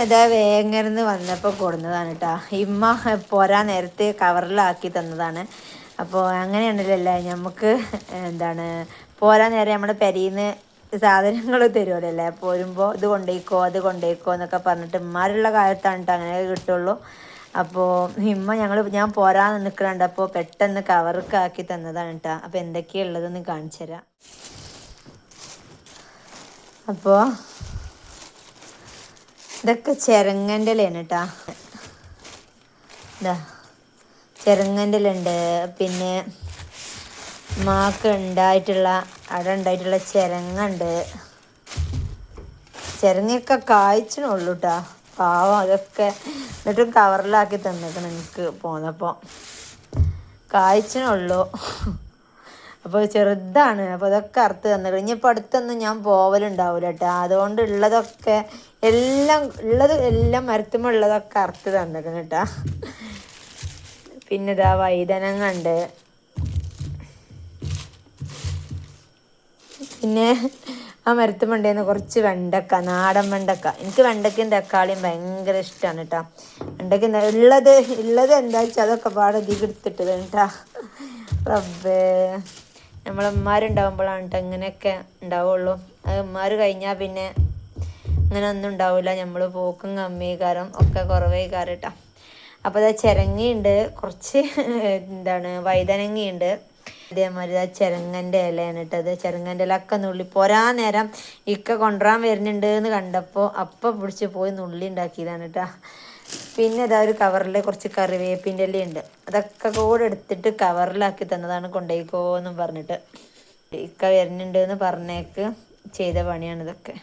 ഇതാ വേങ്ങരന്ന് വന്നപ്പോൾ കൊടുന്നതാണ് കേട്ടോ. ഇമ്മ പോരാൻ നേരത്തെ കവറിലാക്കി തന്നതാണ്. അപ്പോൾ അങ്ങനെയാണല്ലോ നമുക്ക് എന്താണ് പോരാൻ നേരം നമ്മുടെ പെരീന്ന് സാധനങ്ങൾ തരുമല്ലോ. പോരുമ്പോൾ ഇത് കൊണ്ടേക്കോ അത് കൊണ്ടേക്കോ എന്നൊക്കെ പറഞ്ഞിട്ട് ഉമ്മാരുള്ള കാലത്താണ് കേട്ടോ അങ്ങനെ കിട്ടുള്ളൂ. അപ്പോൾ ഞാൻ പോരാൻ നിൽക്കുന്നുണ്ട്. അപ്പോൾ പെട്ടെന്ന് കവറൊക്കെ ആക്കി തന്നതാണ് കേട്ടോ. അപ്പോൾ എന്തൊക്കെയുള്ളതെന്ന് കാണിച്ചു തരാം. അപ്പോൾ ഇതൊക്കെ ചിരങ്ങൻ്റെ ഇലയാണ് കേട്ടോ. ഇതാ ചിരങ്ങൻ്റെ ഇല ഉണ്ട്. പിന്നെ അവിടെ ഉണ്ടായിട്ടുള്ള ചിരങ്ങുണ്ട്. ചിരങ്ങയൊക്കെ കായ്ച്ചണുള്ളൂ കേട്ടോ. പാവം അതൊക്കെ എന്നിട്ടും കവറിലാക്കി തന്നേക്കണം എനിക്ക് പോന്നപ്പോൾ. കായ്ച്ചണുള്ളൂ. അപ്പോൾ ചെറുതാണ്. അപ്പോൾ അതൊക്കെ അറുത്ത് തന്നിട്ട് ഇനിയിപ്പോൾ അടുത്തൊന്നും ഞാൻ പോവലുണ്ടാവില്ല കേട്ടോ. അതുകൊണ്ട് ഉള്ളതൊക്കെ എല്ലാം മരത്തുമുള്ളതൊക്കെ അറുത്ത് തന്നിക്കണം കേട്ടോ. പിന്നെ ഇതാ വൈതനങ്ങ ഉണ്ട്. പിന്നെ ആ മരത്തുമുണ്ടേന്ന് കുറച്ച് വെണ്ടക്ക, നാടൻ വെണ്ടക്ക. എനിക്ക് വെണ്ടക്കയും തക്കാളിയും ഭയങ്കര ഇഷ്ടമാണ് കേട്ടോ. വെണ്ടക്ക ഉള്ളത് എന്താ വെച്ചാൽ അതൊക്കെ പാടെ ഇതിൽ എടുത്തിട്ടത് കേട്ടോ. റബ്ബേ, നമ്മളമ്മമാരുണ്ടാവുമ്പോഴാണ് കേട്ടോ ഇങ്ങനെയൊക്കെ ഉണ്ടാവുള്ളൂ. അത് ഉമ്മാർ കഴിഞ്ഞാൽ പിന്നെ ഇങ്ങനെ ഒന്നും ഉണ്ടാവില്ല. നമ്മൾ പോക്കും കമ്മിക്കാരം ഒക്കെ കുറവേക്കാരം കേട്ടോ. അപ്പോൾ അത് ചിരങ്ങയുണ്ട്, കുറച്ച് വൈതനങ്ങയുണ്ട്. അതേമാതിരി ആ ചിരങ്ങൻ്റെ ഇലയാണ് ഇട്ടത്. ചിരങ്ങൻ്റെ ഇല ഒക്കെ നുള്ളി പോരാൻ നേരം ഇക്ക കൊണ്ടുവരാൻ വരുന്നുണ്ട് എന്ന് കണ്ടപ്പോൾ അപ്പം പിടിച്ച് പോയി നുള്ളി ഉണ്ടാക്കിയതാണ് കേട്ടോ. പിന്നെ ഇതാ ഒരു കവറിൽ കുറച്ച് കറിവേപ്പിൻ്റെ ഇലയുണ്ട്. അതൊക്കെ കൂടെ എടുത്തിട്ട് കവറിലാക്കി തന്നതാണ്. കൊണ്ടുപോയിക്കോന്നും പറഞ്ഞിട്ട് ഇക്ക വരുന്നുണ്ട് എന്ന് പറഞ്ഞേക്ക് ചെയ്ത പണിയാണ് ഇതൊക്കെ.